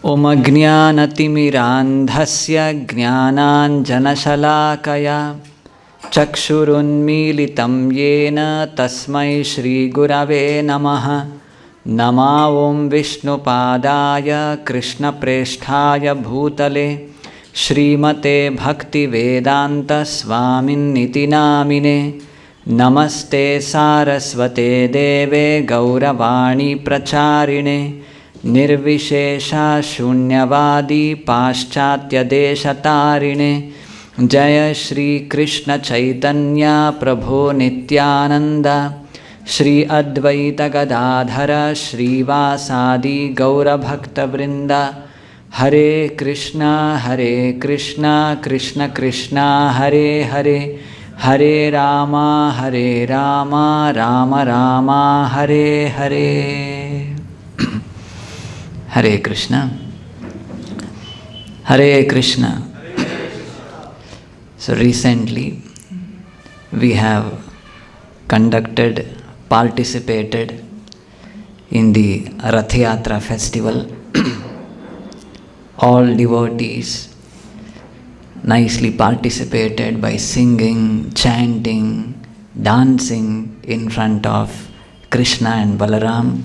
ॐ अज्ञानतिमिरान्धस्य ज्ञानाञ्जनशलाकया चक्षुरुन्मीलितं येन तस्मै श्रीगुरवे नमः। नमा ॐ विष्णुपादाय कृष्णप्रेष्ठाय भूतले श्रीमते भक्तिवेदान्तस्वामिन्निति नामिने। नमस्ते सारस्वते देवे गौरवाणी प्रचारिणे निर्विशेषा शून्यवादी पाश्चात्यदेशतारिणे। जय श्री कृष्ण चैतन्य प्रभो नित्यानंद श्री अद्वैत गदाधर श्रीवासादि गौरभक्तवृंद। हरे कृष्णा कृष्ण कृष्ण हरे हरे, हरे Ram Ram Ram Hare Hare. Hare Krishna, Hare Krishna. So recently we have participated in the Ratha Yatra festival. All devotees nicely participated by singing, chanting, dancing in front of Krishna and Balaram.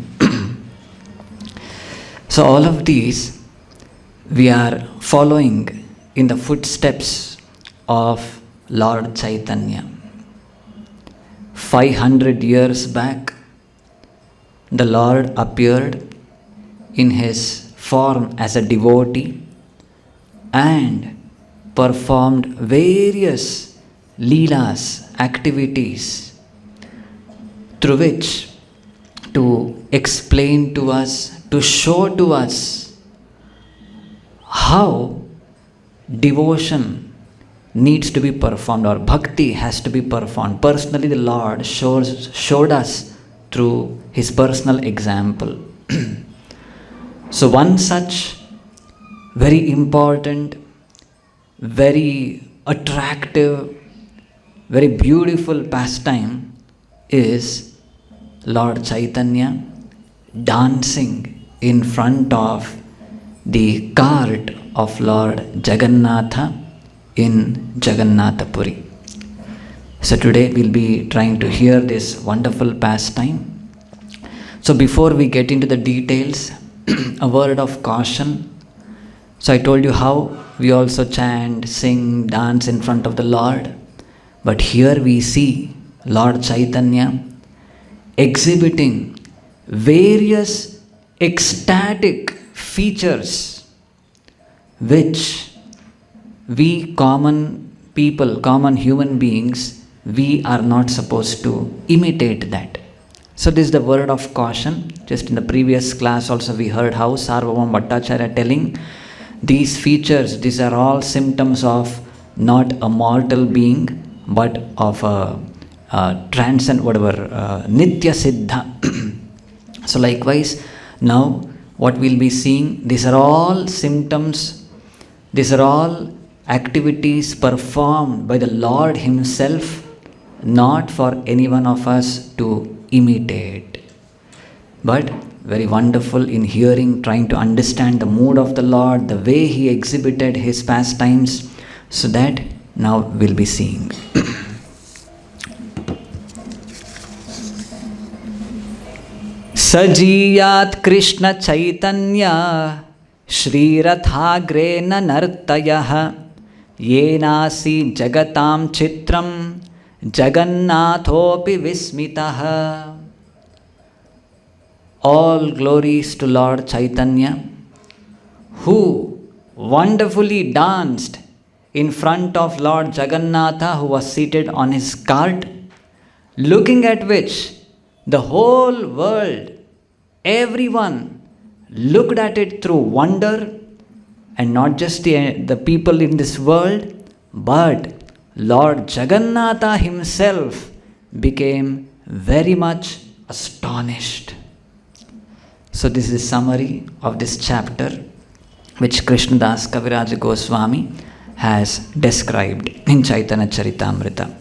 So all of these we are following in the footsteps of Lord Chaitanya. 500 years back, the Lord appeared in his form as a devotee and performed various leelas, activities, through which to explain to us, to show to us how devotion needs to be performed or bhakti has to be performed. Personally, the Lord showed us through his personal example. So one such very important, very attractive, very beautiful pastime is Lord Chaitanya dancing in front of the cart of Lord Jagannatha in Jagannath Puri. So today we'll be trying to hear this wonderful pastime. So before we get into the details, a word of caution. So I told you how we also chant, sing, dance in front of the Lord. But here we see Lord Chaitanya exhibiting various ecstatic features which we common people, common human beings, we are not supposed to imitate that. So this is the word of caution. Just in the previous class also we heard how Sarvabhauma Bhattacharya telling these features, these are all symptoms of not a mortal being but of a transcend Nitya Siddha. So likewise, now what we'll be seeing, these are all symptoms, these are all activities performed by the Lord himself, not for any one of us to imitate. But very wonderful in hearing, trying to understand the mood of the Lord, the way he exhibited his pastimes, so that now we'll be seeing. Sajiyat Krishna Chaitanya Sri Raghottam Dasa Yenasi Jagatam Chitram Jagannathopi Vismitaha. All glories to Lord Chaitanya, who wonderfully danced in front of Lord Jagannatha, who was seated on his cart, looking at which the whole world, everyone looked at it through wonder, and not just the people in this world, but Lord Jagannatha himself became very much astonished. So this is a summary of this chapter which Krishnadas Kaviraj Goswami has described in Chaitanya Charitamrita.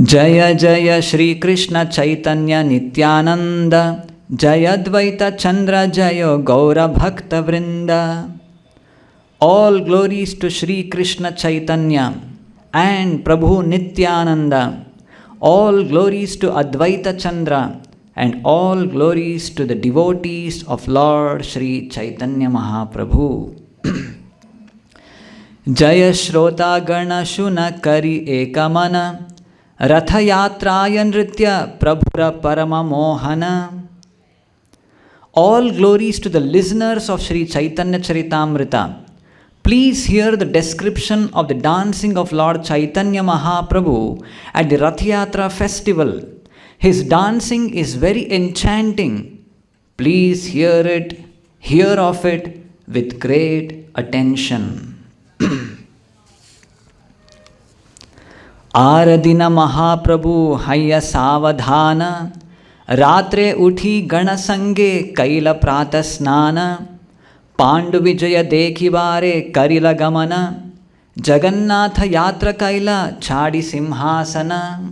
Jaya Jaya Shri Krishna Chaitanya Nityananda Jayadvaita Chandra Jayo Gaura Bhakta Vrinda. All glories to Sri Krishna Chaitanya and Prabhu Nityananda. All glories to Advaita Chandra and all glories to the devotees of Lord Sri Chaitanya Mahaprabhu. Jaya Shrota Gana Shuna Kari Ekamana Ratha Yatraya Nritya Prabhura Parama Mohana. All glories to the listeners of Sri Chaitanya Charitamrita. Please hear the description of the dancing of Lord Chaitanya Mahaprabhu at the Rath Yatra festival. His dancing is very enchanting. Please hear of it with great attention. Aradina Mahaprabhu Hayya Savadhana Ratre Uthi Gana Sange Kaila Prata Snana Pandu Vijaya Dekhibare Karila Gamana Jagannatha Yatra Kaila Chadi Simhasana.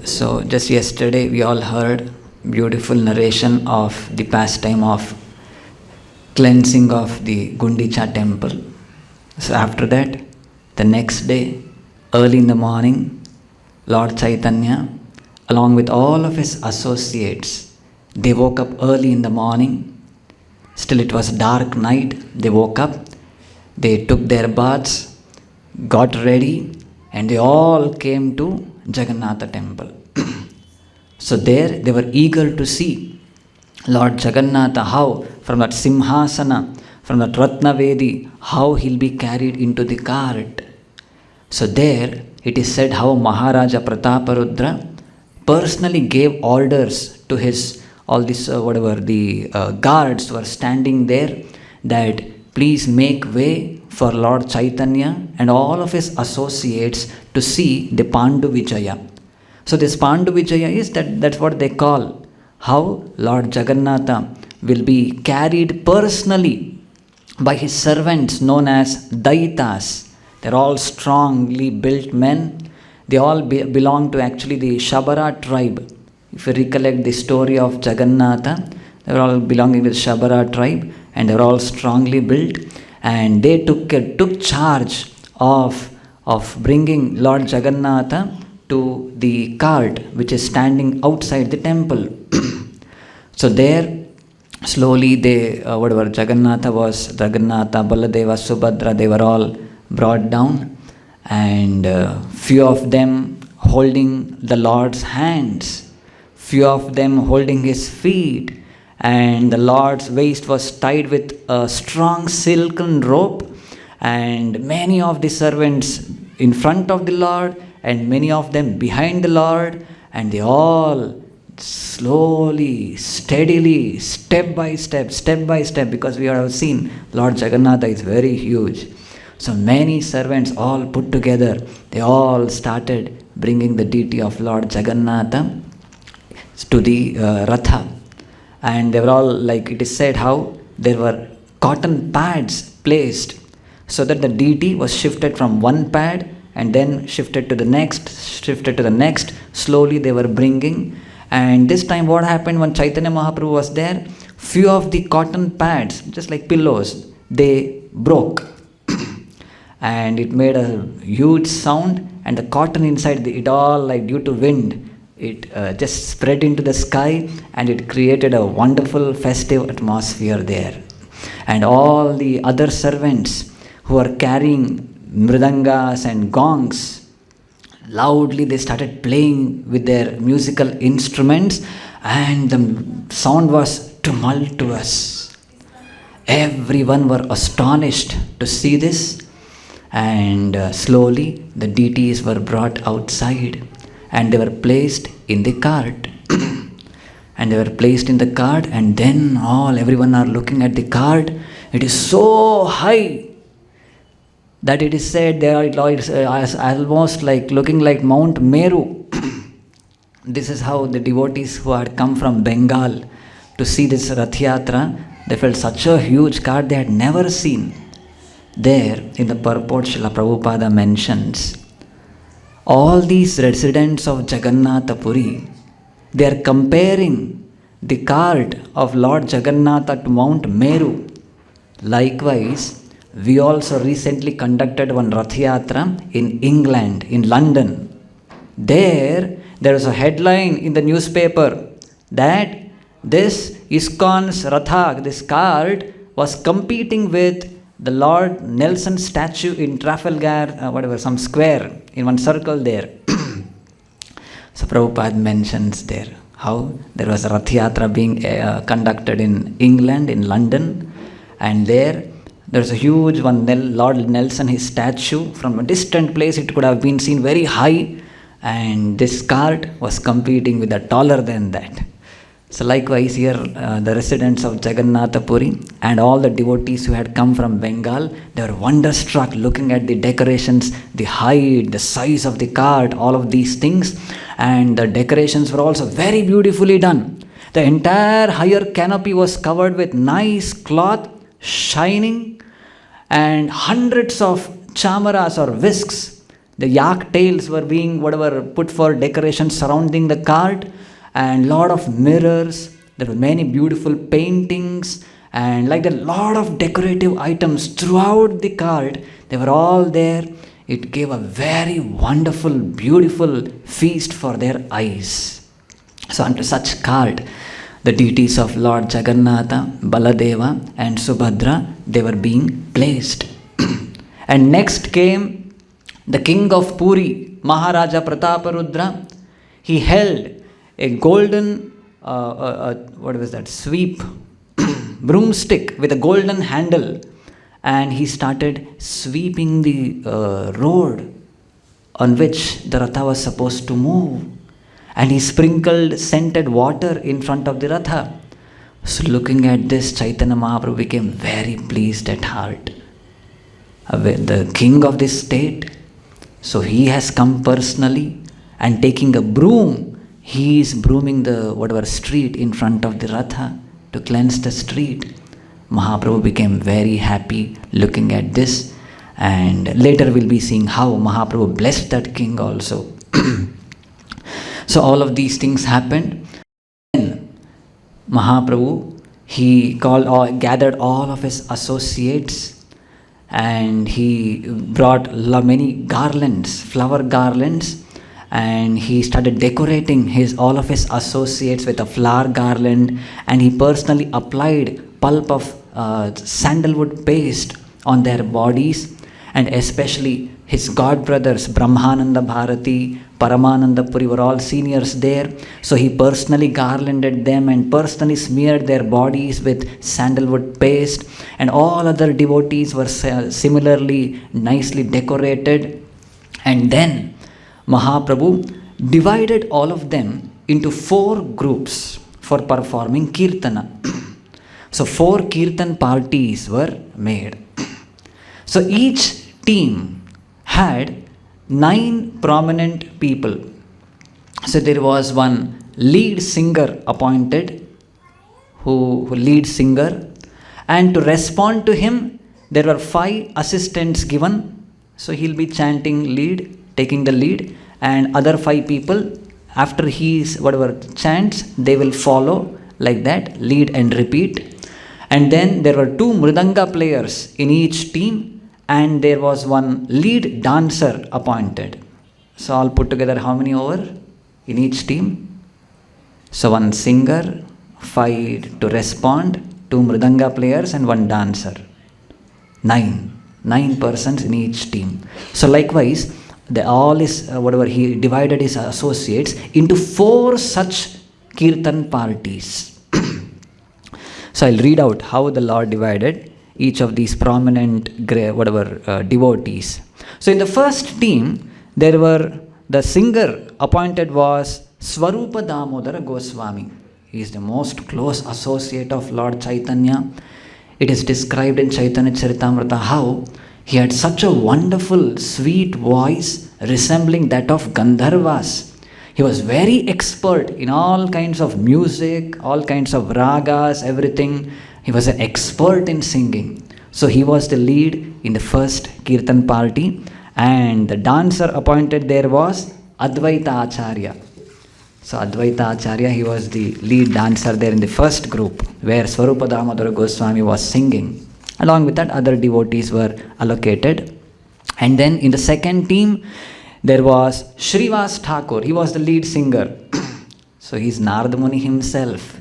So just yesterday we all heard beautiful narration of the pastime of cleansing of the Gundicha temple. So after that, the next day, early in the morning, Lord Chaitanya, along with all of his associates, they woke up early in the morning. Still it was dark night. They woke up, they took their baths, got ready, and they all came to Jagannatha temple. So there they were eager to see Lord Jagannatha, how from that Simhasana, from that Ratnavedi, how he'll be carried into the cart. So there it is said how Maharaja Prataparudra personally gave orders to his, all this guards were standing there, that please make way for Lord Chaitanya and all of his associates to see the Pandu Vijaya. So this Pandu Vijaya is that's what they call how Lord Jagannatha will be carried personally by his servants known as Daitas. They're all strongly built men. They all belong to actually the Shabara tribe. If you recollect the story of Jagannatha, they were all belonging to the Shabara tribe and they were all strongly built, and they took charge of bringing Lord Jagannatha to the cart which is standing outside the temple. So there slowly they, Jagannatha, Baladeva, Subhadra, they were all brought down, and few of them holding the Lord's hands, few of them holding his feet, and the Lord's waist was tied with a strong silken rope, and many of the servants in front of the Lord and many of them behind the Lord, and they all slowly, steadily, step by step, because we have seen Lord Jagannatha is very huge. So many servants all put together, they all started bringing the deity of Lord Jagannatha to the Ratha. And they were all, like it is said, how there were cotton pads placed so that the deity was shifted from one pad and then shifted to the next. Slowly they were bringing. And this time what happened when Chaitanya Mahaprabhu was there, few of the cotton pads, just like pillows, they broke. And it made a huge sound, and the cotton inside, it all, like due to wind, it just spread into the sky, and it created a wonderful festive atmosphere there. And all the other servants who are carrying mridangas and gongs, loudly they started playing with their musical instruments, and the sound was tumultuous. Everyone were astonished to see this, and slowly the deities were brought outside and they were placed in the cart. And they were placed in the cart, and then everyone are looking at the cart. It is so high that it is said they are almost like looking like Mount Meru. This is how the devotees who had come from Bengal to see this Rath Yatra, they felt such a huge cart they had never seen. There in the purport, Srila Prabhupada mentions, All these residents of Jagannatha Puri, they are comparing the cart of Lord Jagannatha to Mount Meru. Likewise, we also recently conducted one Rath Yatra in England, in London. There was a headline in the newspaper that this ISKCON's Ratha, this cart, was competing with the Lord Nelson statue in Trafalgar, some square, in one circle there. So Prabhupada mentions there how there was a Rath Yatra being conducted in England, in London, and there's a huge one, Lord Nelson, his statue. From a distant place it could have been seen very high, and this cart was competing with a taller than that. So likewise here, the residents of Jagannatha Puri and all the devotees who had come from Bengal, they were wonderstruck looking at the decorations, the height, the size of the cart, all of these things. And the decorations were also very beautifully done. The entire higher canopy was covered with nice cloth, shining, and hundreds of chamaras or whisks. The yak tails were being put for decoration surrounding the cart, and lot of mirrors. There were many beautiful paintings, and like a lot of decorative items throughout the cart. They were all there. It gave a very wonderful, beautiful feast for their eyes. So unto such cart, the deities of Lord Jagannatha, Baladeva and Subhadra, they were being placed. And next came the king of Puri, Maharaja Prataparudra. He held a golden, sweep, broomstick with a golden handle, and he started sweeping the road on which the Ratha was supposed to move. And he sprinkled scented water in front of the Ratha. So looking at this, Chaitanya Mahaprabhu became very pleased at heart. The king of this state, so he has come personally, and taking a broom, he is brooming the street in front of the Ratha to cleanse the street. Mahaprabhu became very happy looking at this, and later we'll be seeing how Mahaprabhu blessed that king also. So all of these things happened. Then Mahaprabhu, he gathered all of his associates, and he brought many garlands, flower garlands, and he started decorating all of his associates with a flower garland, and he personally applied pulp of sandalwood paste on their bodies, and especially his god brothers Brahmananda Bharati, Paramananda Puri were all seniors there. So he personally garlanded them and personally smeared their bodies with sandalwood paste, and all other devotees were similarly nicely decorated. And then Mahaprabhu divided all of them into 4 groups for performing kirtana. So 4 kirtan parties were made. So each team had 9 prominent people. So there was one lead singer appointed, who lead singer, and to respond to him there were 5 assistants given. So he'll be chanting lead, taking the lead, and other 5 people, after his chants, they will follow like that, lead and repeat. And then there were 2 mridanga players in each team, and there was one lead dancer appointed. So all put together, how many over in each team? So 1 singer, 5 to respond, 2 mridanga players, and 1 dancer. 9 persons in each team. So likewise, he divided his associates into 4 such kirtan parties. So I'll read out how the Lord divided each of these prominent devotees. So in the first team, there were the singer appointed was Swarupa Damodara Goswami. He is the most close associate of Lord Chaitanya. It is described in Chaitanya Charitamrita how he had such a wonderful, sweet voice resembling that of Gandharvas. He was very expert in all kinds of music, all kinds of ragas, everything. He was an expert in singing. So he was the lead in the first kirtan party. And the dancer appointed there was Advaita Acharya. So Advaita Acharya, he was the lead dancer there in the first group where Swarupa Damodara Goswami was singing. Along with that, other devotees were allocated. And then in the second team, there was Shrivas Thakur. He was the lead singer. So he's Narada Muni himself,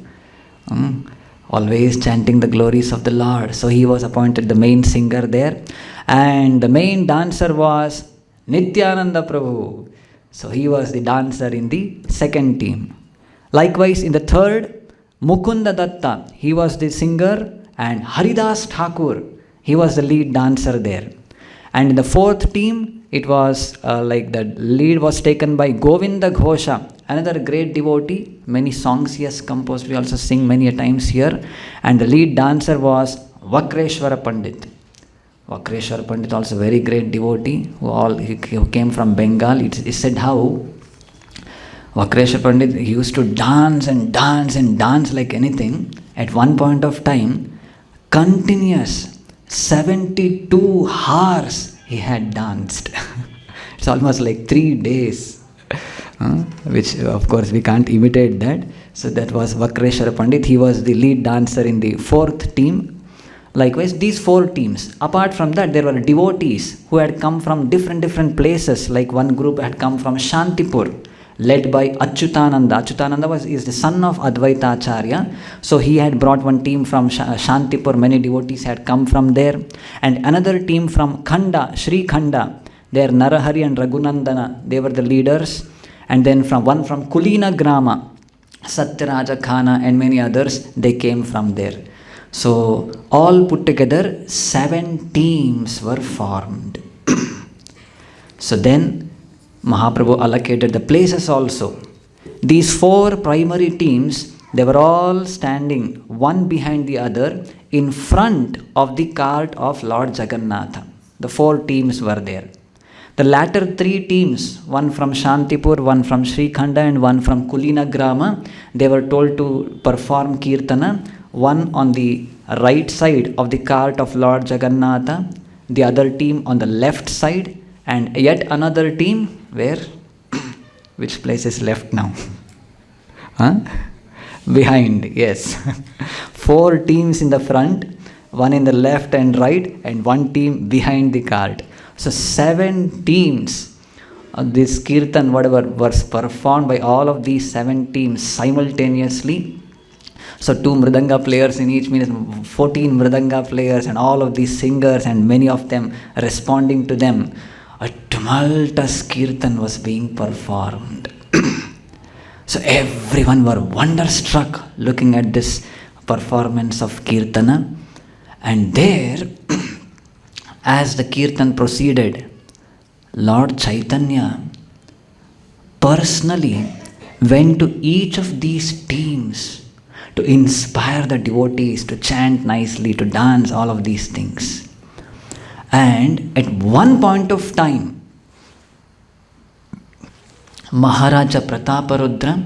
always chanting the glories of the Lord. So he was appointed the main singer there. And the main dancer was Nityananda Prabhu. So he was the dancer in the second team. Likewise, in the third, Mukunda Datta, he was the singer, and Haridas Thakur, he was the lead dancer there. And in the fourth team, it was like the lead was taken by Govinda Ghosha, another great devotee. Many songs he has composed, we also sing many a times here. And the lead dancer was Vakreshwara Pandit. Vakreshwara Pandit, also very great devotee, who came from Bengal. It said how Vakreshwara Pandit, he used to dance and dance and dance like anything. At one point of time, continuous 72 hours he had danced. It's almost like 3 days, which of course we can't imitate that. So that was Vakreshwara Pandit. He was the lead dancer in the fourth team. Likewise, these four teams. Apart from that, there were devotees who had come from different places. Like one group had come from Shantipur, led by Achyutananda. Achyutananda is the son of Advaita Acharya. So he had brought one team from Shantipur. Many devotees had come from there. And another team from Khanda, Sri Khanda. There Narahari and Raghunandana, they were the leaders. And then one from Kulina Grama, Satyaraja Khana and many others, they came from there. So all put together 7 teams were formed. So then Mahaprabhu allocated the places also. These 4 primary teams, they were all standing one behind the other in front of the cart of Lord Jagannatha. The 4 teams were there. The latter 3 teams, one from Shantipur, one from Sri Khanda and one from Kulina Grama, they were told to perform Kirtana, one on the right side of the cart of Lord Jagannatha, the other team on the left side, and yet another team where? Which place is left now? Behind, yes. 4 teams in the front, one in the left and right, and one team behind the cart. So 7 teams. This kirtan, whatever, was performed by all of these 7 teams simultaneously. So 2 mridanga players in each means 14 mridanga players and all of these singers and many of them responding to them. A tumultuous kirtan was being performed. So everyone were wonderstruck looking at this performance of kirtana. And there, as the kirtan proceeded, Lord Chaitanya personally went to each of these teams to inspire the devotees to chant nicely, to dance, all of these things. And at one point of time, Maharaja Prataparudra,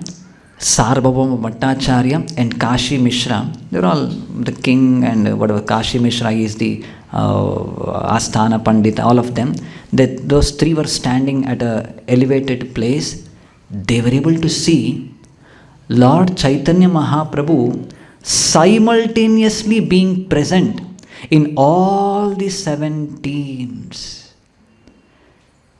Sarvabhauma Bhattacharya and Kashi Mishra, they were all the king and whatever, Kashi Mishra is the Asthana Pandita, all of them, those 3 were standing at an elevated place. They were able to see Lord Chaitanya Mahaprabhu simultaneously being present in all the 7 teams.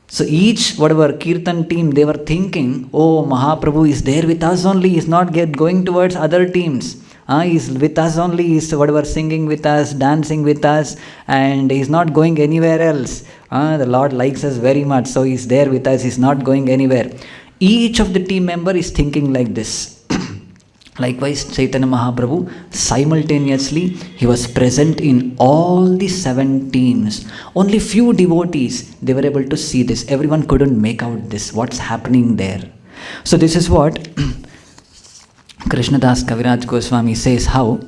So each, whatever Kirtan team, they were thinking, oh, Mahaprabhu is there with us only, he is not going towards other teams. He is with us only, he is whatever singing with us, dancing with us, and he is not going anywhere else. The Lord likes us very much, so he is there with us, he is not going anywhere. Each of the team member is thinking like this. Likewise, Chaitanya Mahaprabhu, simultaneously, he was present in all the 7 teams. Only few devotees, they were able to see this. Everyone couldn't make out this, what's happening there. So this is what Krishnadas Kaviraj Goswami says, how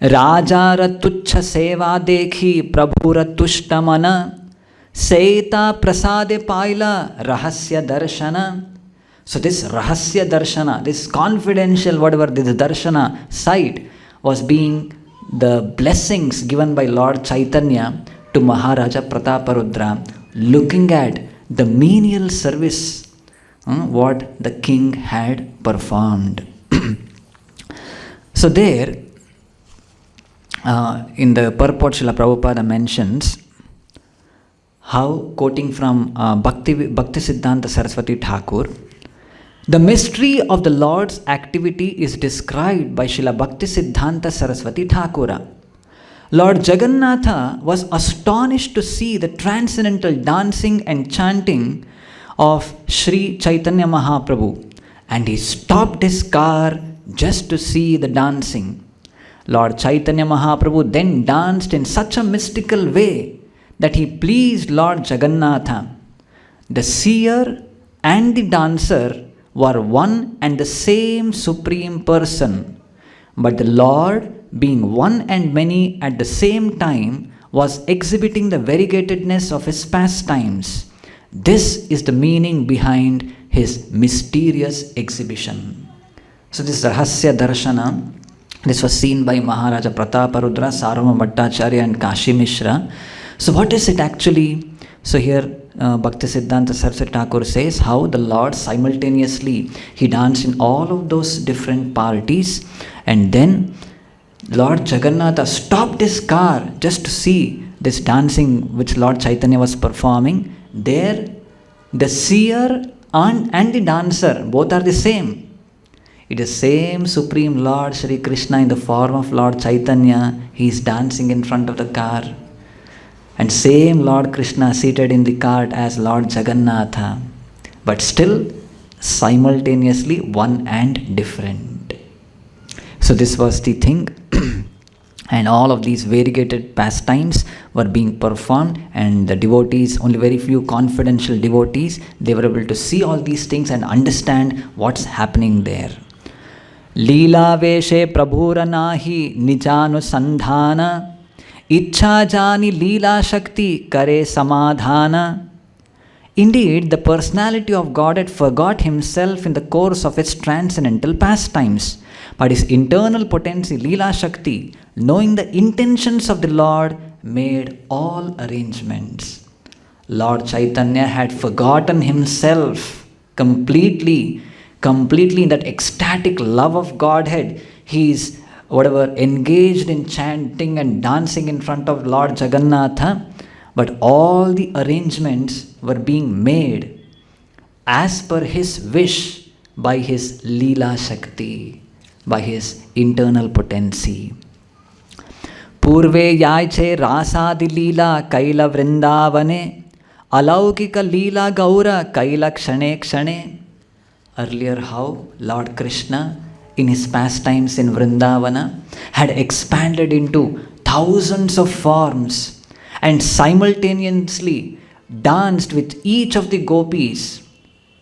Rajara tuchha seva dekhi prabhura tushtamana Seita prasade paila rahasya darshana. So this rahasya darshana, this confidential whatever, this darshana sight was being the blessings given by Lord Chaitanya to Maharaja Prataparudra looking at the menial service what the king had performed. So there, in the purport, Srila Prabhupada mentions how, quoting from Bhakti Siddhanta Saraswati Thakur, the mystery of the Lord's activity is described by Srila Bhakti Siddhanta Saraswati Thakura. Lord Jagannatha was astonished to see the transcendental dancing and chanting of Sri Chaitanya Mahaprabhu, and he stopped his car just to see the dancing. Lord Chaitanya Mahaprabhu then danced in such a mystical way that he pleased Lord Jagannatha. The seer and the dancer were one and the same Supreme Person, but the Lord, being one and many at the same time, was exhibiting the variegatedness of his pastimes. This is the meaning behind his mysterious exhibition. So this Rahasya Darshana, this was seen by Maharaja Prataparudra, Sarvabhauma Bhattacharya and Kashi Mishra. So what is it actually? So here Bhakti Siddhanta Saraswati Thakur says how the Lord simultaneously, he danced in all of those different parties, and then Lord Jagannatha stopped his car just to see this dancing which Lord Chaitanya was performing. There the seer and the dancer both are the same. It is same Supreme Lord Shri Krishna in the form of Lord Chaitanya. He is dancing in front of the car. And same Lord Krishna seated in the cart as Lord Jagannatha. But still simultaneously one and different. So this was the thing. And all of these variegated pastimes were being performed, and the devotees, only very few confidential devotees, they were able to see all these things and understand what's happening there. Leela veshe prabhura nahi nijanu sandhana ichha jani leela shakti kare samadhana. Indeed, the personality of God had forgot himself in the course of its transcendental pastimes, but his internal potency, Leela Shakti, knowing the intentions of the Lord, made all arrangements. Lord Chaitanya had forgotten himself completely in that ecstatic love of Godhead. He is engaged in chanting and dancing in front of Lord Jagannatha, but all the arrangements were being made as per his wish by his Leela Shakti, by his internal potency. Purve yaiche rasadi leela kaila vrindavane alaukika leela gaura kaila kshane kshane. Earlier how Lord Krishna in his pastimes in Vrindavana had expanded into thousands of forms and simultaneously danced with each of the gopis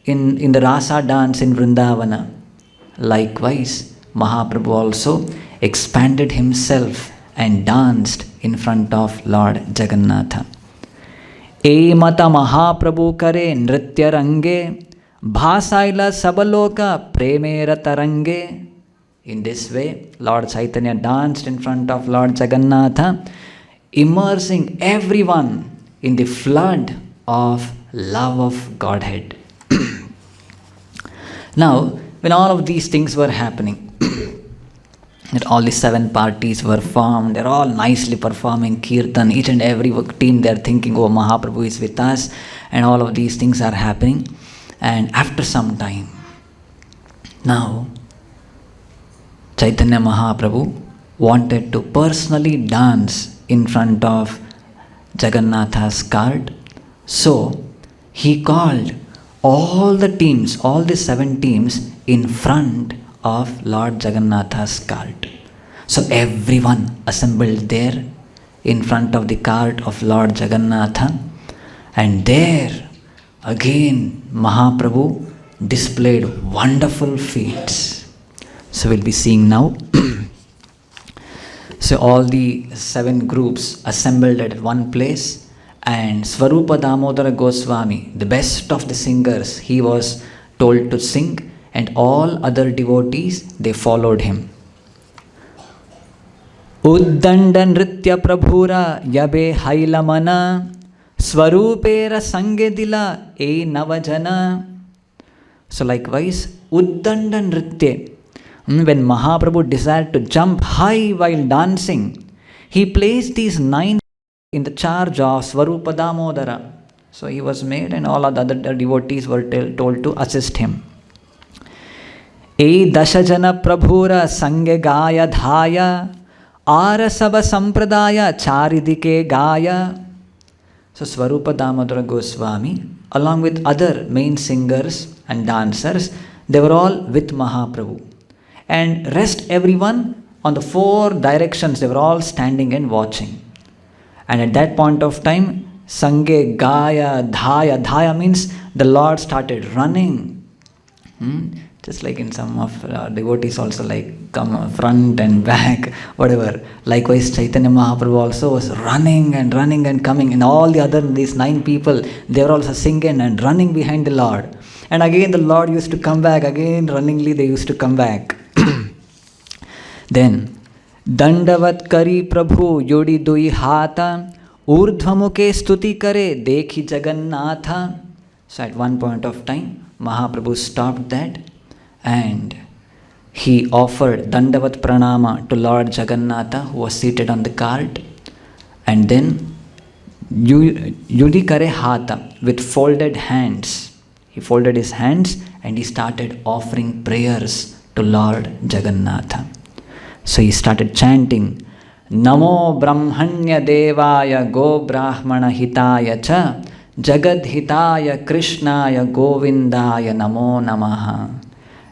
in the rasa dance in Vrindavana. Likewise, Mahaprabhu also expanded himself and danced in front of Lord Jagannatha. E mata Mahaprabhu kare nritya range bhasaila sabaloka premera tarange. In this way, Lord Chaitanya danced in front of Lord Jagannatha, immersing everyone in the flood of love of Godhead. Now, when all of these things were happening, that all the 7 parties were formed, they're all nicely performing kirtan, each and every team, they're thinking, oh, Mahaprabhu is with us, and all of these things are happening. And after some time, now, Chaitanya Mahaprabhu wanted to personally dance in front of Jagannatha's cart. So, he called all the teams, all the 7 teams in front of Lord Jagannatha's cart. So everyone assembled there in front of the cart of Lord Jagannatha, and there again Mahaprabhu displayed wonderful feats. So we'll be seeing now. So all the 7 groups assembled at one place, and Swarupa Damodara Goswami, the best of the singers, he was told to sing, and all other devotees, they followed him. Uddanda nritya prabhura yabe hailamana Swarupera Sangedila E Navajana. So likewise, Uddanda Nritya. When Mahaprabhu desired to jump high while dancing, he placed these 9 in the charge of Swarupa Damodara. So he was made and all other devotees were told to assist him. E Dashajana Prabhura Sange Gaya Dhaya Arasava Sampradaya Charidike Gaya. So Swarupa Damodara Goswami, along with other main singers and dancers, they were all with Mahaprabhu. And rest everyone on the 4 directions, they were all standing and watching. And at that point of time, Sange Gaya Dhaya. Dhaya means the Lord started running. Just like in some of devotees also like come front and back, whatever. Likewise, Chaitanya Mahaprabhu also was running and coming. And all the other, these 9 people, they were also singing and running behind the Lord. And again the Lord used to come back, again runningly they used to come back. Then, Dandavat Kari Prabhu Yodi Dui Hata Urdhvamuke Stuti Kare Dekhi Jagannatha. So at one point of time, Mahaprabhu stopped that and he offered Dandavat Pranama to Lord Jagannatha, who was seated on the cart. And then Yudi Kare Hata, with folded hands. He folded his hands and he started offering prayers to Lord Jagannatha. So he started chanting, Namo Brahmanya Devaya Go Brahmana Hitaya Cha Jagad Hitaya Krishnaya Govindaya Namo Namaha.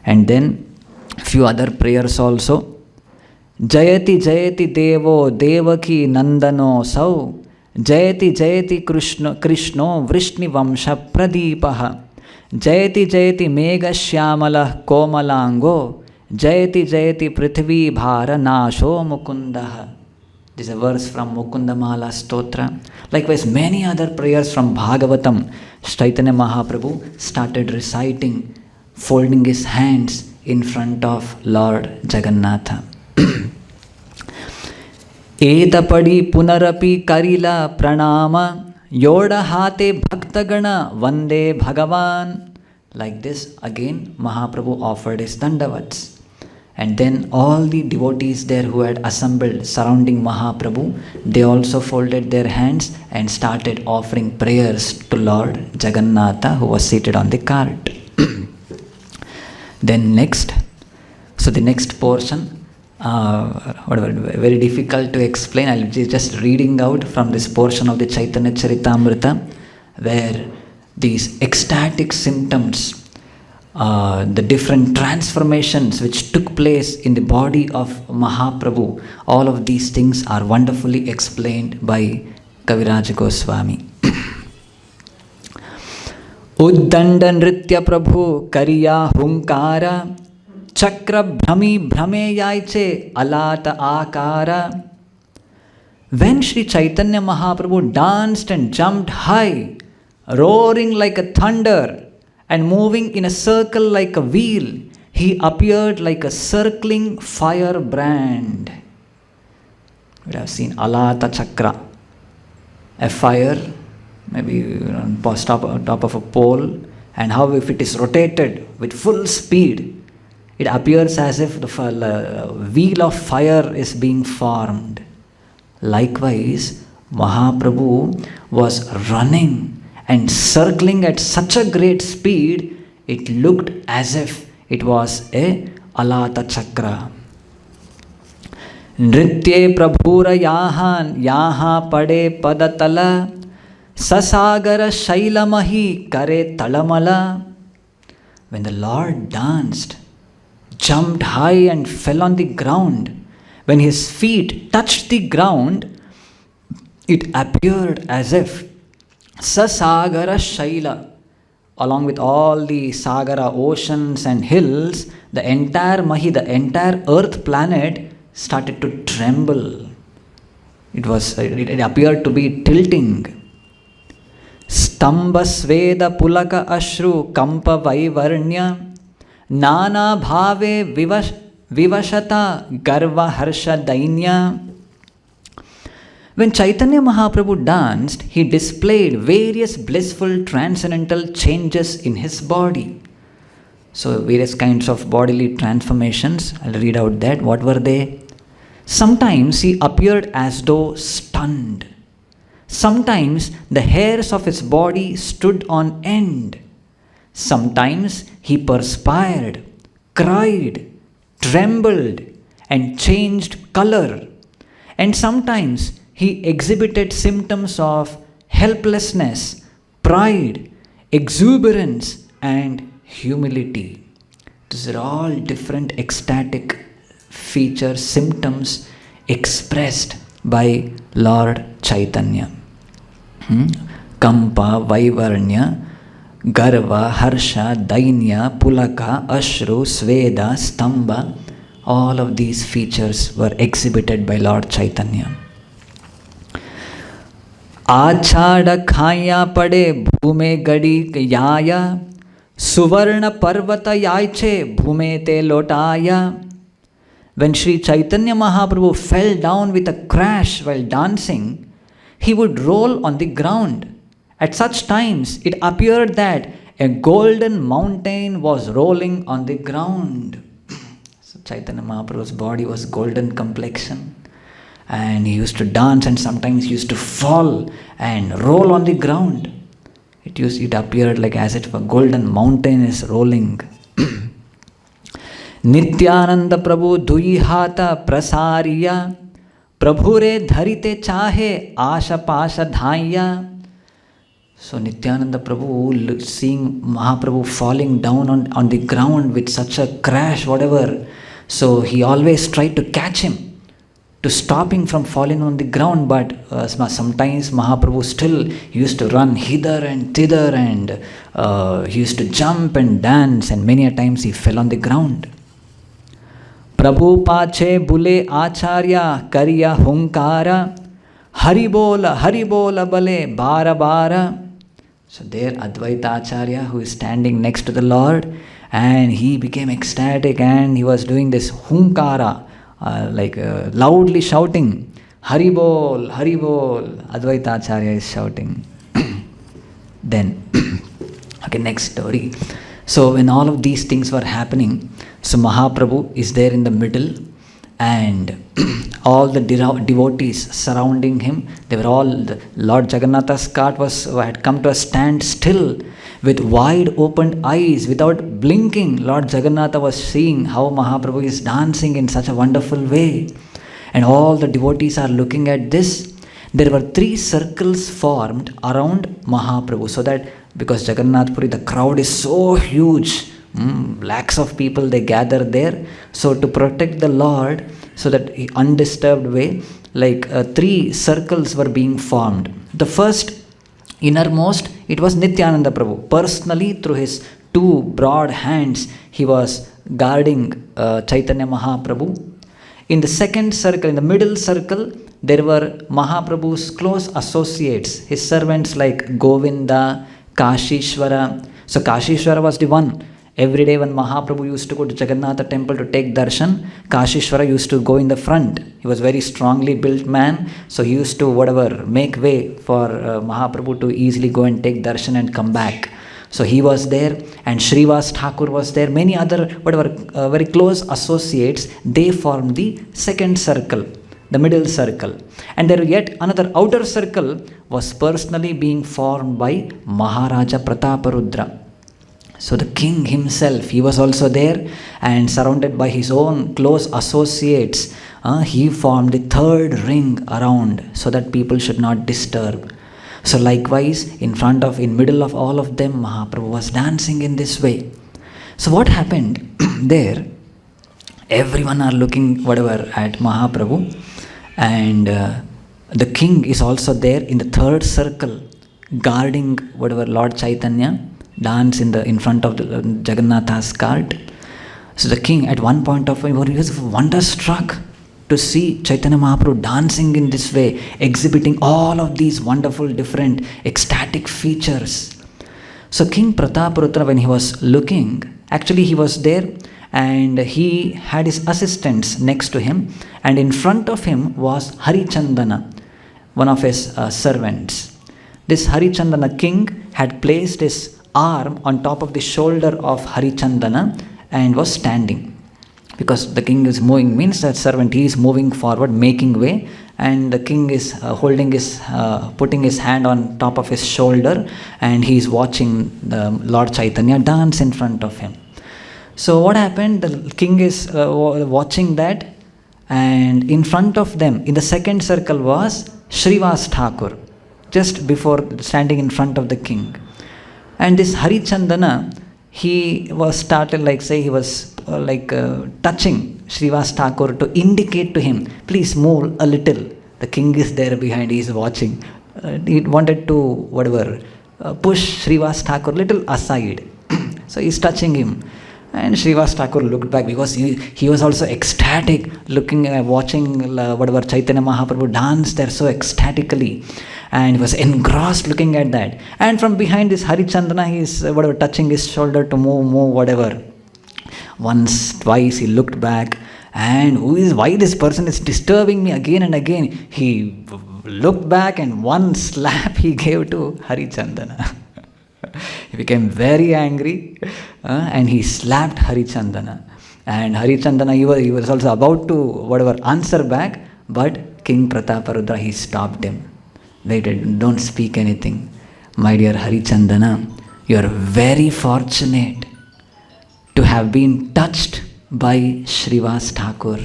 And then few other prayers also. Jayati Jayati Devo Devaki Nandano Sau Jayati Jayati Krishno Vrishni Vamsha Pradipaha Jayati Jayati Mega Shyamala Komalango Jayati Jayati Prithvi Bhara Nasho Mukundaha. This is a verse from Mukundamala Stotra. Likewise, many other prayers from Bhagavatam. Chaitanya Mahaprabhu started reciting, folding his hands in front of Lord Jagannatha. Etapadi Punarapi Karila Pranama Yoda Hate Bhaktagana Vande Bhagavan. Like this, again Mahaprabhu offered his dandavats. And then all the devotees there who had assembled surrounding Mahaprabhu, they also folded their hands and started offering prayers to Lord Jagannatha, who was seated on the cart. Then next, so the next portion, whatever, very difficult to explain. I'll be just reading out from this portion of the Chaitanya Charitamrita, where these ecstatic symptoms, the different transformations which took place in the body of Mahaprabhu, all of these things are wonderfully explained by Kaviraj Goswami. Uddanda Nritya Prabhu Kariya Hunkara Chakra Bhrami Bhrame Yaiche Alata Akara. When Sri Chaitanya Mahaprabhu danced and jumped high, roaring like a thunder and moving in a circle like a wheel, he appeared like a circling firebrand. We have seen Alata Chakra, a fire, maybe on top of a pole, and how if it is rotated with full speed, it appears as if the wheel of fire is being formed. Likewise, Mahaprabhu was running and circling at such a great speed, it looked as if it was a Alata Chakra. Nritye Prabhura Yaha Pade Padatala Sasagara Shailamahi Kare Talamala. When the Lord danced, jumped high and fell on the ground, when his feet touched the ground, it appeared as if Sasagara Shaila, along with all the Sagara oceans and hills, the entire Mahi, the entire earth planet started to tremble. It appeared to be tilting. Stamba Sveda Pulaka Ashru Kampa Vaivarnya Nana Bhave Vivashata Garva Harsha Dainya. When Chaitanya Mahaprabhu danced, he displayed various blissful transcendental changes in his body. So, various kinds of bodily transformations. I'll read out that. What were they? Sometimes he appeared as though stunned. Sometimes the hairs of his body stood on end. Sometimes he perspired, cried, trembled, and changed color. And sometimes he exhibited symptoms of helplessness, pride, exuberance, and humility. These are all different ecstatic features, symptoms expressed by Lord Chaitanya. Kampa, Vaivarnya, Garva, Harsha, Dainya, Pulaka, Ashru, Sveda, Stamba, all of these features were exhibited by Lord Chaitanya. Achada khaya pade bhume gadi yaya, Suvarna parvata yaiche bhume te lotaya. When Sri Chaitanya Mahaprabhu fell down with a crash while dancing, he would roll on the ground. At such times, it appeared that a golden mountain was rolling on the ground. So Chaitanya Mahaprabhu's body was golden complexion, and he used to dance, and sometimes he used to fall and roll on the ground. It appeared like as if a golden mountain is rolling. Nityananda Prabhu Dui Hata Prasariya Prabhure Dharite Chahe Asha Pasha Dhaya. So Nityananda Prabhu, seeing Mahaprabhu falling down on the ground with such a crash, whatever, so he always tried to catch him, to stop him from falling on the ground. But sometimes Mahaprabhu still used to run hither and thither, and he used to jump and dance, and many a times he fell on the ground. Prabhu pache bule acharya kariya hunkara, haribola bale bara bara. So there Advaita Acharya, who is standing next to the Lord, and he became ecstatic, and he was doing this hunkara, loudly shouting, Haribol, Haribol. Advaita Acharya is shouting. Then, okay, next story. So when all of these things were happening, so Mahaprabhu is there in the middle, and all the devotees surrounding him, they were all, Lord Jagannatha's cart had come to a standstill with wide opened eyes, without blinking. Lord Jagannatha was seeing how Mahaprabhu is dancing in such a wonderful way, and all the devotees are looking at this. There were 3 circles formed around Mahaprabhu, so that because Jagannath Puri, the crowd is so huge, lakhs of people, they gather there. So to protect the Lord, so that undisturbed way, 3 circles were being formed. The first, innermost, it was Nityananda Prabhu. Personally, through his 2 broad hands, he was guarding Chaitanya Mahaprabhu. In the second circle, in the middle circle, there were Mahaprabhu's close associates, his servants like Govinda, Kashishwara. So Kashishwara was the one. Every day when Mahaprabhu used to go to Jagannatha temple to take darshan, Kashishwara used to go in the front. He was very strongly built man, so he used to make way for Mahaprabhu to easily go and take darshan and come back. So he was there, and Srivas Thakur was there. Many other very close associates, they formed the second circle, the middle circle. And there yet another outer circle was personally being formed by Maharaja Prataparudra. So the king himself, he was also there, and surrounded by his own close associates, he formed the third ring around, so that people should not disturb. So likewise, in middle of all of them, Mahaprabhu was dancing in this way. So what happened there? Everyone are looking at Mahaprabhu, and the king is also there in the third circle, guarding Lord Chaitanya dance in front of the Jagannatha's cart. So the king, at one point of time, he was wonderstruck to see Chaitanya Mahaprabhu dancing in this way, exhibiting all of these wonderful different ecstatic features. So King Prataparudra, when he was looking, actually he was there, and he had his assistants next to him, and in front of him was Harichandana. one of his servants. This Harichandana king had placed his arm on top of the shoulder of Harichandana and was standing. Because the king is moving means that servant, he is moving forward, making way, and the king is putting his hand on top of his shoulder, and he is watching the Lord Chaitanya dance in front of him. So what happened? The king is watching that, and in front of them, in the second circle, was Srivas Thakur, just before standing in front of the king. And this Harichandana, he was started he was touching Srivas Thakur to indicate to him, please move a little. The king is there behind, he is watching. He wanted to push Srivas Thakur little aside. So he is touching him. And Srivas Thakur looked back because he was also ecstatic, watching Chaitanya Mahaprabhu dance there so ecstatically. And he was engrossed looking at that. And from behind this Harichandana, he is touching his shoulder to move whatever. Once, twice he looked back, and why this person is disturbing me again and again? He looked back and one slap he gave to Harichandana. He became very angry and he slapped Harichandana. And Harichandana, he was also about to answer back, but King Prataparudra, he stopped him. Waited, don't speak anything. My dear Harichandana, you are very fortunate to have been touched by Srivas Thakur.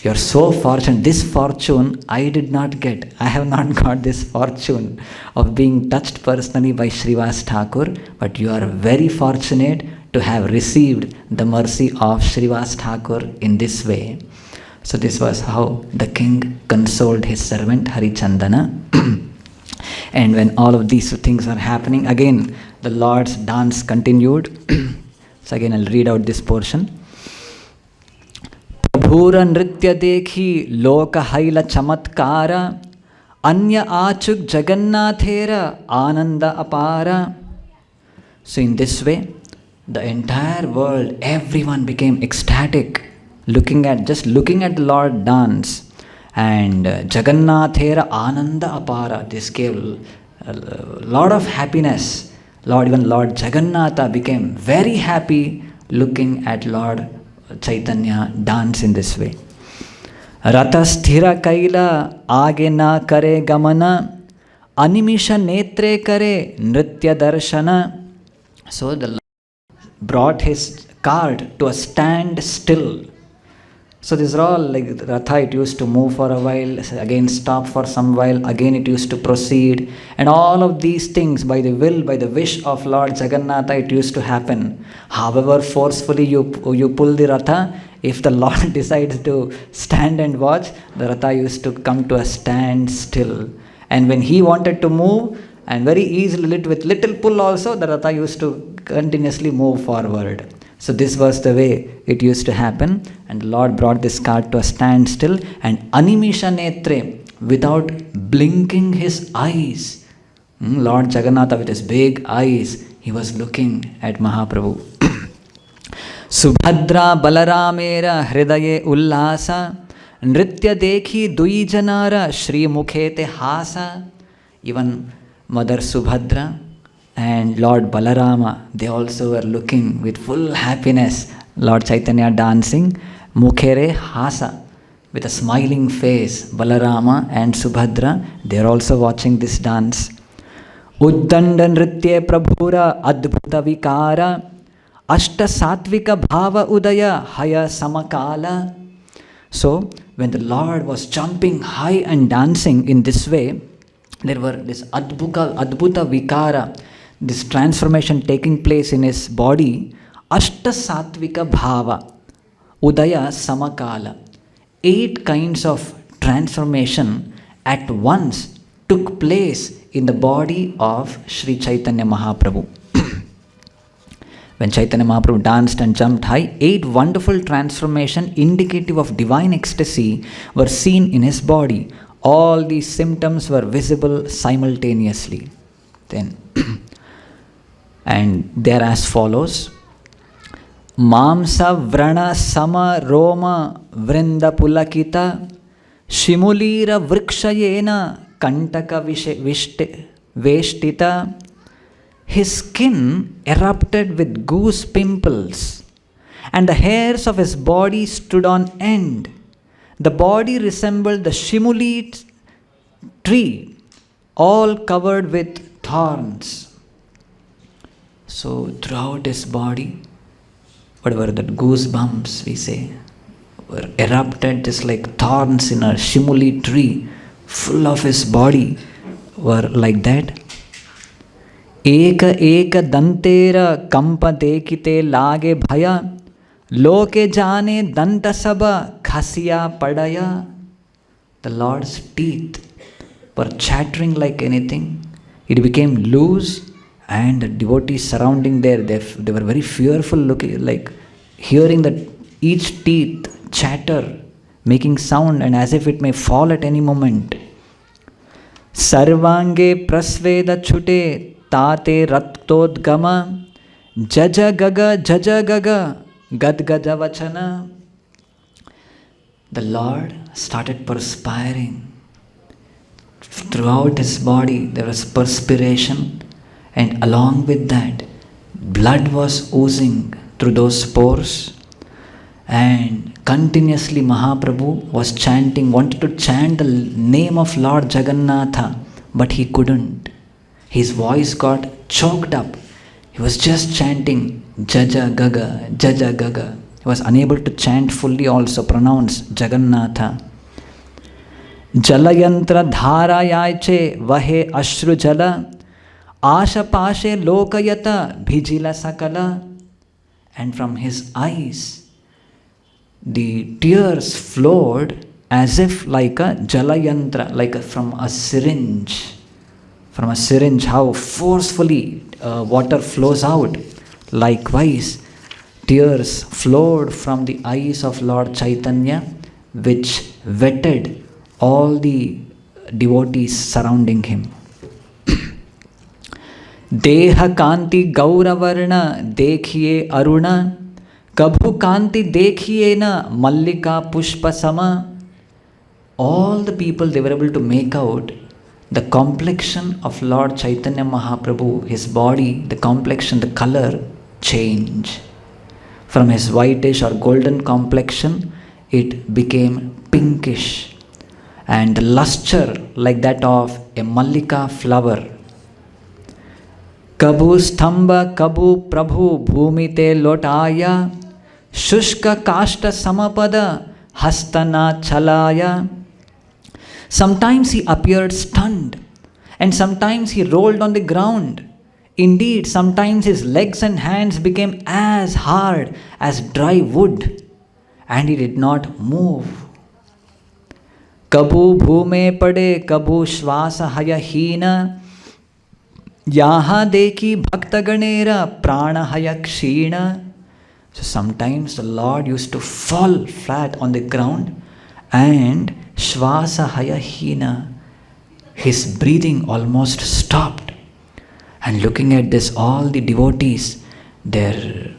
You are so fortunate. This fortune I did not get. I have not got this fortune of being touched personally by Srivas Thakur, but you are very fortunate to have received the mercy of Srivas Thakur in this way. So this was how the king consoled his servant Harichandana. And when all of these things are happening, again the Lord's dance continued. So again I'll read out this portion. Prabhura nritya dekhi loka haila chamatkara anya achuk jagannathera ananda apara. So in this way, the entire world, everyone became ecstatic, looking at the Lord dance. And Jagannathera Ananda Apara, this gave a lot of happiness. Even Lord Jagannatha became very happy looking at Lord Chaitanya dance in this way. Ratha sthira kaila aage na kare gamana animisha netre kare nritya darshana. So the Lord brought his cart to a standstill. So these are all like Ratha, it used to move for a while, again stop for some while, again it used to proceed. And all of these things by the wish of Lord Jagannatha, it used to happen. However forcefully you pull the Ratha, if the Lord decides to stand and watch, the Ratha used to come to a standstill. And when he wanted to move, and very easily with little pull also, the Ratha used to continuously move forward. So this was the way it used to happen, and the Lord brought this cart to a standstill, and animisha netre, without blinking his eyes. Lord Jagannatha with his big eyes, he was looking at Mahaprabhu. Subhadra Balaramera hridaye ullasa nritya dekhi dui janara Shri Mukhete hasa. Even Mother Subhadra and Lord Balarama, they also were looking with full happiness. Lord Chaitanya dancing, Mukhere Hasa, with a smiling face. Balarama and Subhadra, they are also watching this dance. Uddanda nritye prabhura adbhuta vikara ashta satvika bhava udaya haya samakala. So, when the Lord was jumping high and dancing in this way, there were this adbhuta vikara, this transformation taking place in his body. Ashta satvika bhava udaya samakala. 8 kinds of transformation at once took place in the body of Sri Chaitanya Mahaprabhu. When Chaitanya Mahaprabhu danced and jumped high, 8 wonderful transformation indicative of divine ecstasy were seen in his body. All these symptoms were visible simultaneously. Then, and they are as follows. Mamsa vrana sama roma vrinda pulakita Shimulira vrikshayena kantaka veshtita. His skin erupted with goose pimples, and the hairs of his body stood on end. The body resembled the Shimuli tree, all covered with thorns. So throughout his body, whatever that goosebumps we say, were erupted just like thorns in a Shimuli tree, full of his body were like that. Eka eka dantera kampa dekite lage bhaya, loke jane danta saba khasiya padaya. The Lord's teeth were chattering like anything. It became loose, and the devotees surrounding there, they were very fearful looking, like hearing that each teeth chatter, making sound, and as if it may fall at any moment. Sarvange prasveda chute tate raktodgama jajagaga gadgaja vachana. The Lord started perspiring. Throughout his body there was perspiration, and along with that blood was oozing through those pores, and continuously Mahaprabhu was chanting, wanted to chant the name of Lord Jagannatha, but he couldn't. His voice got choked up. He was just chanting Jaja Gaga, Jaja Gaga. He was unable to chant fully, also pronounce Jagannatha. Jalayantra dhara yaiche vahe ashru jala asha pashe lokayata bhijila sakala. And from his eyes the tears flowed as if like a jalayantra, from a syringe. From a syringe, how forcefully water flows out. Likewise, tears flowed from the eyes of Lord Chaitanya, which wetted all the devotees surrounding him. Deha kanti Gaura varna dekhiye aruna, kabhu kanti dekhiye na mallika pushpa sama. All the people, they were able to make out the complexion of Lord Chaitanya Mahaprabhu, his body, the complexion, the color change. From his whitish or golden complexion, it became pinkish, and the luster like that of a mallika flower. Kabhu stamba kabhu prabhu bhumite lotaya, shushka kashta samapada hastana chalaya. Sometimes he appeared stunned, and sometimes he rolled on the ground. Indeed, sometimes his legs and hands became as hard as dry wood, and he did not move. Kabhu bhume pade kabhu shvasa haya hina, yaha deki bhakta ganera prana haya kshina. So sometimes the Lord used to fall flat on the ground, and shvasa haya hina, his breathing almost stopped. And looking at this, all the devotees, the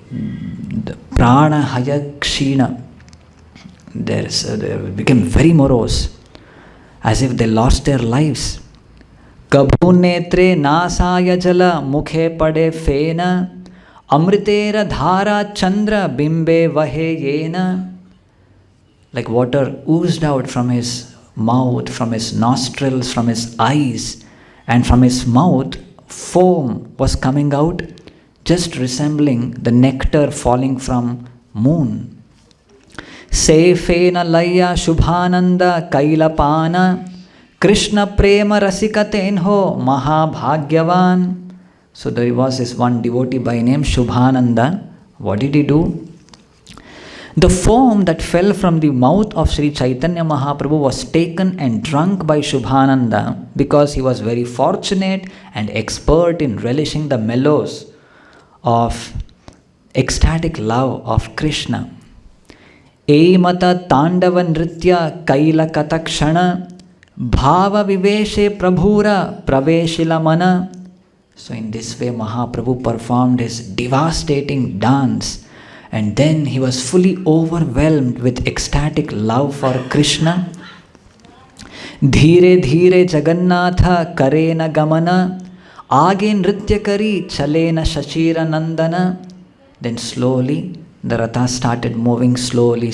prana haya kshina, they became very morose, as if they lost their lives. Kabhu netre nasaya jala mukhe pade fena, amritera dhara chandra bimbe vahe yena. Like water oozed out from his mouth, from his nostrils, from his eyes, and from his mouth foam was coming out, just resembling the nectar falling from moon. Sefena laya shubhananda kailapana, Krishna prema rasikatenho mahabhagyavan. So there was this one devotee by name Shubhananda. What did he do? The foam that fell from the mouth of Sri Chaitanya Mahaprabhu was taken and drunk by Shubhananda, because he was very fortunate and expert in relishing the mellows of ecstatic love of Krishna. Eimata tandava nritya kaila katakshana bhava viveshe prabhura praveshila mana. So in this way Mahaprabhu performed his devastating dance, and then he was fully overwhelmed with ecstatic love for Krishna. धीरे धीरे जगन्नाथ करे न gamana, आगे नृत्य करी चले न शशीर नंदना. Then slowly the Ratha started moving slowly.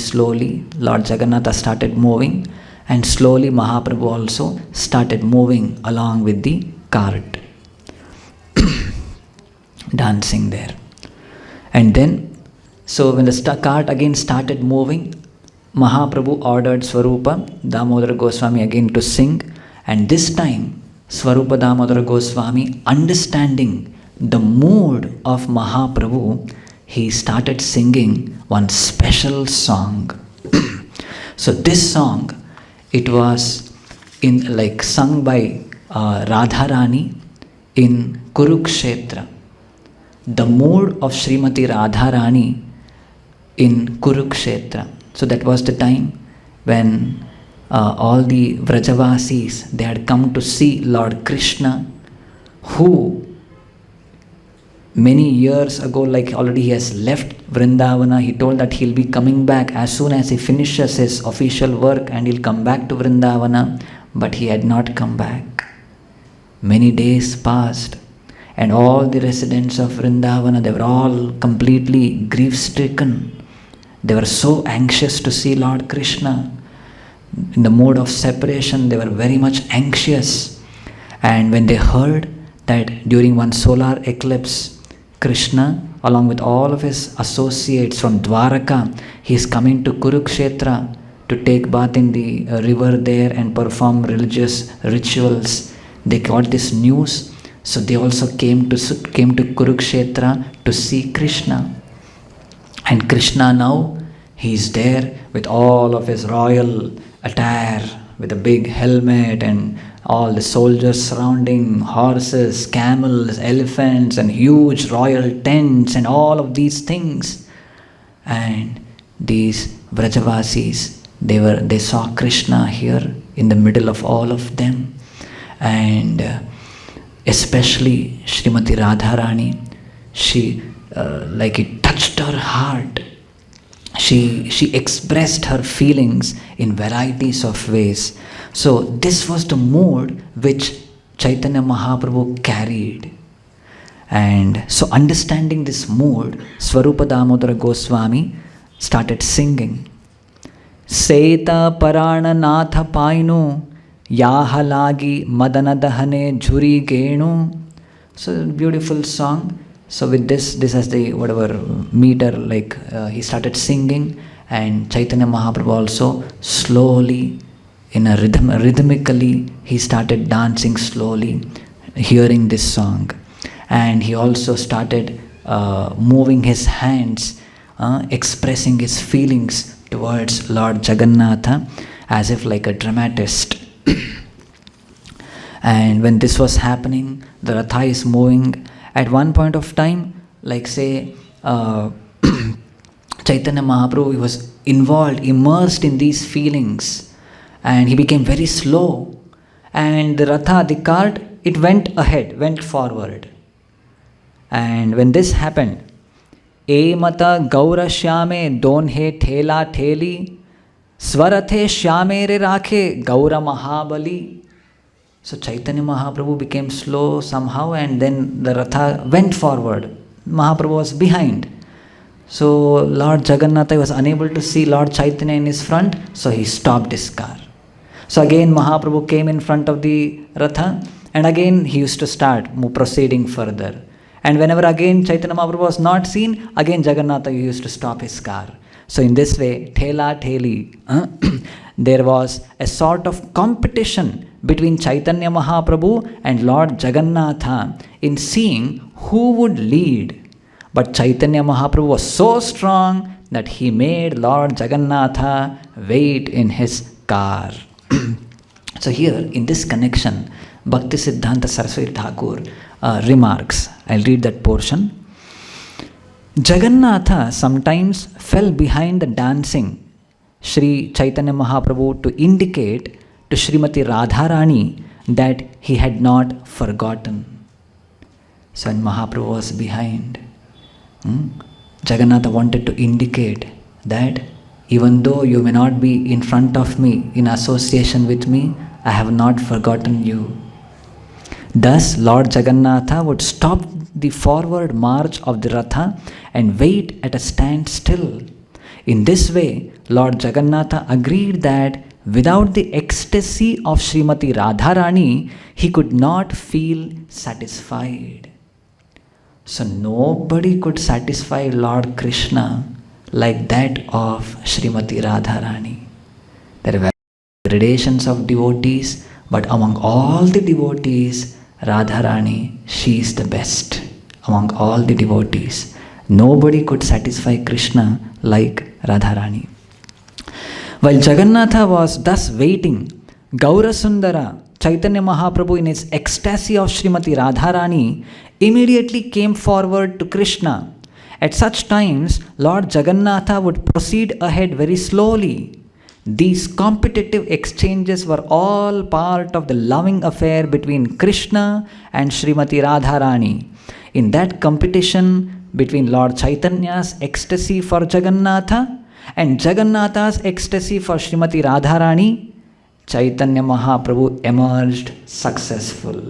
Lord Jagannatha started moving, and slowly Mahaprabhu also started moving along with the cart, dancing there. And then, so when the cart again started moving, Mahaprabhu ordered Swarupa Damodara Goswami again to sing, and this time Swarupa Damodara Goswami, understanding the mood of Mahaprabhu, he started singing one special song. So this song, it was sung by Radharani in Kurukshetra. The mood of Srimati Radharani in Kurukshetra. So that was the time when all the Vrajavasis, they had come to see Lord Krishna, who many years ago, already he has left Vrindavana. He told that he'll be coming back as soon as he finishes his official work, and he'll come back to Vrindavana, but he had not come back. Many days passed, and all the residents of Vrindavana, they were all completely grief-stricken. They were so anxious to see Lord Krishna. In the mode of separation, they were very much anxious. And when they heard that during one solar eclipse, Krishna, along with all of his associates from Dwaraka, he is coming to Kurukshetra to take bath in the river there and perform religious rituals. They got this news, so they also came to Kurukshetra to see Krishna. And Krishna now, he is there with all of his royal attire, with a big helmet and all the soldiers surrounding, horses, camels, elephants, and huge royal tents and all of these things. And these Vrajavasis, they saw Krishna here in the middle of all of them. And especially Srimati Radharani, she, it touched her heart. She expressed her feelings in varieties of ways. So this was the mood which Chaitanya Mahaprabhu carried. And so understanding this mood, Swarupa Damodara Goswami started singing. Seta Parana Natha Painu Yahalagi Madana Dahane Jhuri Genu. So beautiful song. So with this has the meter, he started singing, and Chaitanya Mahaprabhu also slowly, in a rhythmically, he started dancing slowly, hearing this song. And he also started moving his hands, expressing his feelings towards Lord Jagannatha, as if like a dramatist. And when this was happening, the Ratha is moving. At one point of time, Chaitanya Mahaprabhu, he was involved, immersed in these feelings, and he became very slow. And the Ratha, the cart, it went ahead, went forward. And when this happened, E mata Gaura Shyame Donhe Thela Theli Swarathe Shyame Re Rakhe Gaura Mahabali. So Chaitanya Mahaprabhu became slow somehow, and then the Ratha went forward. Mahaprabhu was behind. So Lord Jagannatha was unable to see Lord Chaitanya in his front, so he stopped his car. So again Mahaprabhu came in front of the Ratha, and again he used to start proceeding further. And whenever again Chaitanya Mahaprabhu was not seen, again Jagannatha used to stop his car. So in this way, Thela Theli, there was a sort of competition between Chaitanya Mahaprabhu and Lord Jagannatha in seeing who would lead. But Chaitanya Mahaprabhu was so strong that he made Lord Jagannatha wait in his car. So here, in this connection, Bhakti Siddhanta Saraswati Thakur remarks. I'll read that portion. Jagannatha sometimes fell behind the dancing Sri Chaitanya Mahaprabhu to indicate to Srimati Radharani that he had not forgotten. So when Mahaprabhu was behind, Jagannatha wanted to indicate that even though you may not be in front of me, in association with me, I have not forgotten you. Thus, Lord Jagannatha would stop the forward march of the Ratha and wait at a standstill. In this way, Lord Jagannatha agreed that without the ecstasy of Srimati Radharani, he could not feel satisfied. So nobody could satisfy Lord Krishna like that of Srimati Radharani. There were gradations of devotees, but among all the devotees, Radharani, she is the best. Among all the devotees, nobody could satisfy Krishna like Radharani. While Jagannatha was thus waiting, Gaura Sundara, Chaitanya Mahaprabhu, in his ecstasy of Srimati Radharani, immediately came forward to Krishna. At such times, Lord Jagannatha would proceed ahead very slowly. These competitive exchanges were all part of the loving affair between Krishna and Srimati Radharani. In that competition between Lord Chaitanya's ecstasy for Jagannatha and Jagannatha's ecstasy for Srimati Radharani, Chaitanya Mahaprabhu emerged successful.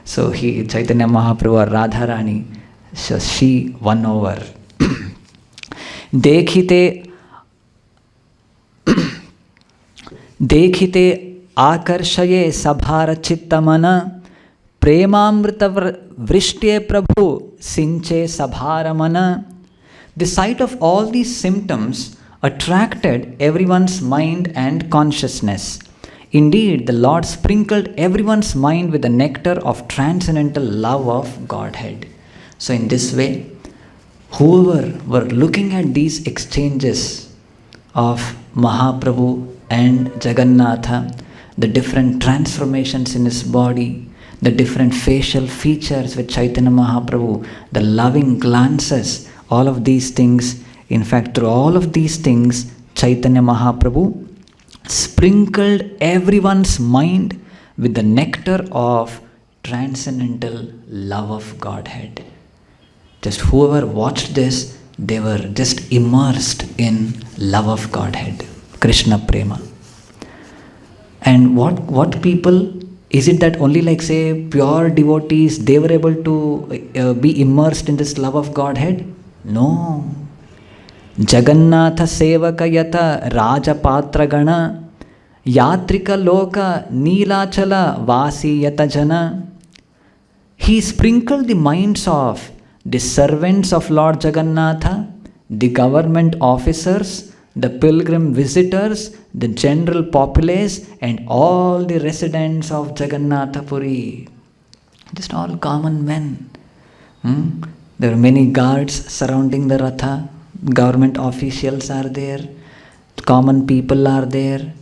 So Chaitanya Mahaprabhu or Radharani, so she won over. देखिते आकर्षये सभार चित्तमन प्रेमामृत वृष्ट्ये प्रभु सिंचे सभारमन. The sight of all these symptoms attracted everyone's mind and consciousness. Indeed, the Lord sprinkled everyone's mind with the nectar of transcendental love of Godhead. So in this way, whoever were looking at these exchanges of Mahaprabhu and Jagannatha, the different transformations in his body, the different facial features with Chaitanya Mahaprabhu, the loving glances, all of these things, in fact, through all of these things, Chaitanya Mahaprabhu sprinkled everyone's mind with the nectar of transcendental love of Godhead. Just whoever watched this, they were just immersed in love of Godhead, Krishna Prema. And what people, is it that only like say pure devotees, they were able to be immersed in this love of Godhead? No. Jagannatha Sevaka Yata Rajapatra Gana Yatrika Loka Neelachala Vasi Yata Jana. He sprinkled the minds of the servants of Lord Jagannatha, the government officers, the pilgrim visitors, the general populace, and all the residents of Jagannatha Puri. Just all common men. There are many guards surrounding the Ratha. Government officials are there. Common people are there.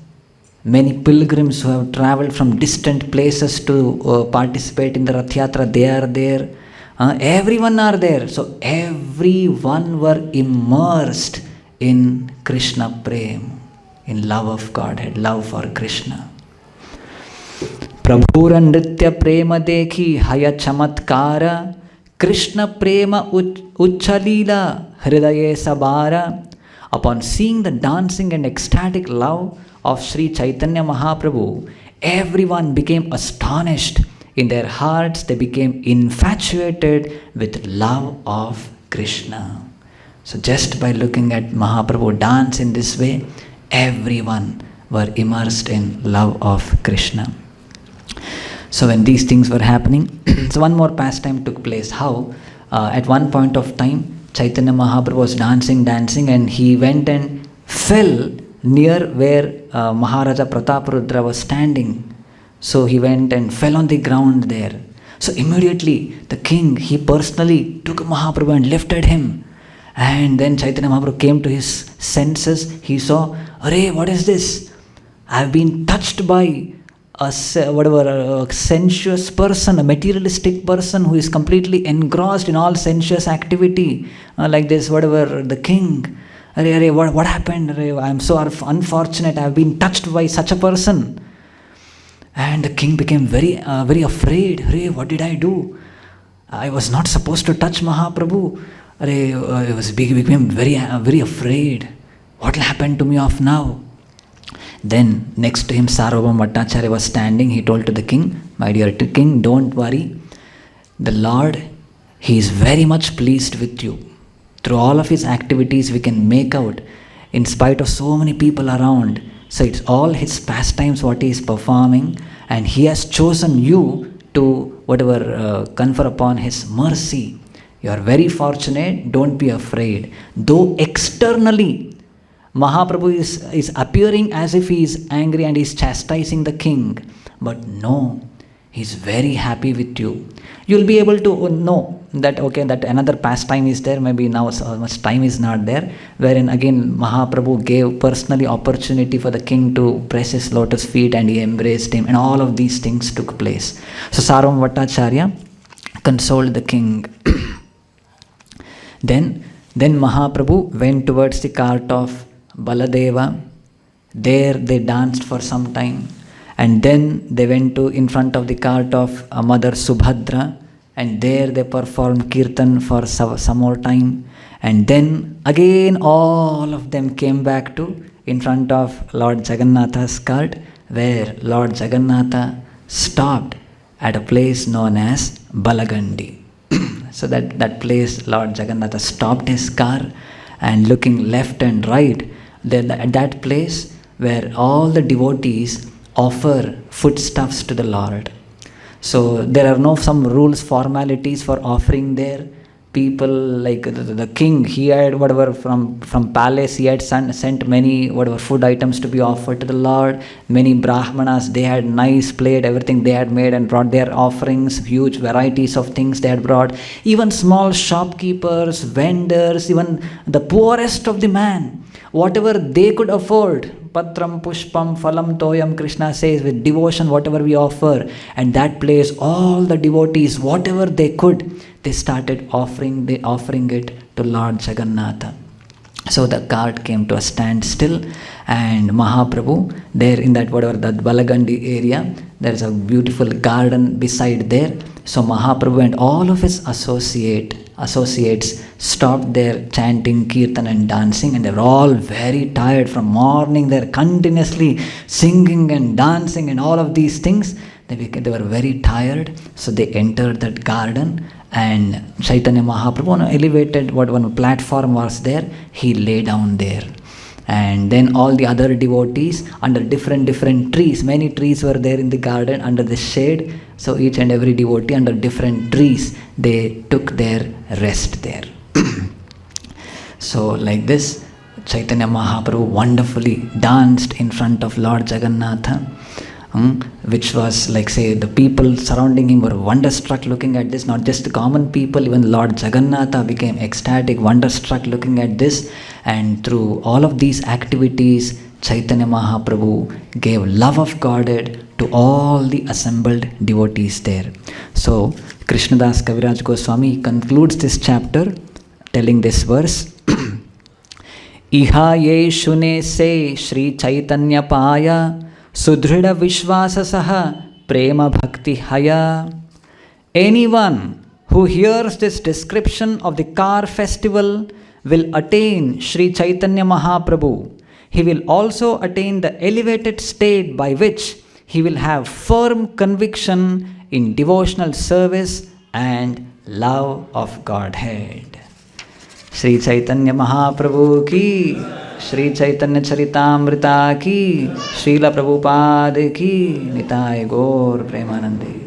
Many pilgrims who have traveled from distant places to participate in the Rath Yatra, they are there. Everyone are there. So everyone were immersed in Krishna Prem, in love of Godhead, love for Krishna. Prabhura Nritya Prema Dekhi Haya Chamatkara Krishna Prema Uchalila Hridaye Sabara. Upon seeing the dancing and ecstatic love of Sri Chaitanya Mahaprabhu, everyone became astonished. In their hearts, they became infatuated with love of Krishna. So just by looking at Mahaprabhu dance in this way, everyone were immersed in love of Krishna. So when these things were happening, so one more pastime took place. How? At one point of time, Chaitanya Mahaprabhu was dancing, and he went and fell near where Maharaja Prataparudra was standing. So he went and fell on the ground there. So immediately the king, he personally took Mahaprabhu and lifted him. And then Chaitanya Mahaprabhu came to his senses. He saw, "Arey, what is this? I have been touched by a sensuous person, a materialistic person who is completely engrossed in all sensuous activity, like this, whatever, the king. Arey, what happened? Arey, I am so unfortunate. I have been touched by such a person." And the king became very afraid. "Arey, what did I do? I was not supposed to touch Mahaprabhu." He became very afraid. What will happen to me of now? Then next to him Sarvabhauma Bhattacharya was standing. He told to the king, my dear king, don't worry. The Lord, He is very much pleased with you. Through all of His activities we can make out, in spite of so many people around. So it's all His pastimes what He is performing, and He has chosen you to confer upon His mercy. You are very fortunate, don't be afraid. Though externally Mahaprabhu is appearing as if he is angry and is chastising the king, but no, he is very happy with you. You will be able to know that, okay, that another pastime is there, maybe now so much time is not there, wherein again Mahaprabhu gave personally opportunity for the king to press his lotus feet and he embraced him, and all of these things took place. So Sarvabhauma Bhattacharya consoled the king. Then Mahaprabhu went towards the cart of Baladeva. There they danced for some time, and then they went to in front of the cart of Mother Subhadra, and there they performed kirtan for some more time, and then again all of them came back to in front of Lord Jagannatha's cart, where Lord Jagannatha stopped at a place known as Balagandi. So that place Lord Jagannatha stopped his car, and looking left and right, then at that place where all the devotees offer foodstuffs to the Lord. So there are no some rules, formalities for offering there. People like the king, he had from palace, he had sent many food items to be offered to the Lord. Many brahmanas, they had nice plate, everything they had made and brought their offerings, huge varieties of things they had brought. Even small shopkeepers, vendors, even the poorest of the man, whatever they could afford, patram, pushpam, phalam, toyam, Krishna says, with devotion, whatever we offer. And that place, all the devotees, whatever they could, they started offering it to Lord Jagannatha. So the cart came to a standstill, and Mahaprabhu, there in that that Balagandi area, there is a beautiful garden beside there. So Mahaprabhu and all of his associates stopped there chanting kirtan and dancing, and they were all very tired from morning. They were continuously singing and dancing and all of these things. They were very tired, so they entered that garden, and Chaitanya Mahaprabhu, on an elevated one platform was there, he lay down there. And then all the other devotees under different trees, many trees were there in the garden under the shade. So each and every devotee under different trees, they took their rest there. So like this, Chaitanya Mahaprabhu wonderfully danced in front of Lord Jagannatha, which was like, say, the people surrounding him were wonderstruck looking at this. Not just the common people, even Lord Jagannatha became ecstatic, wonderstruck looking at this. And through all of these activities, Chaitanya Mahaprabhu gave love of Godhead to all the assembled devotees there. So Krishnadas Kaviraj Goswami concludes this chapter telling this verse. Iha ye shune se Shri Chaitanya paya Sudhrida Vishwasa Saha Prema Bhakti Haya. Anyone who hears this description of the car festival will attain Sri Chaitanya Mahaprabhu. He will also attain the elevated state by which he will have firm conviction in devotional service and love of Godhead. Sri Chaitanya Mahaprabhu ki, Sri Chaitanya Charitamrita ki, Srila Prabhupada ki, Nitai Gaur Premanande.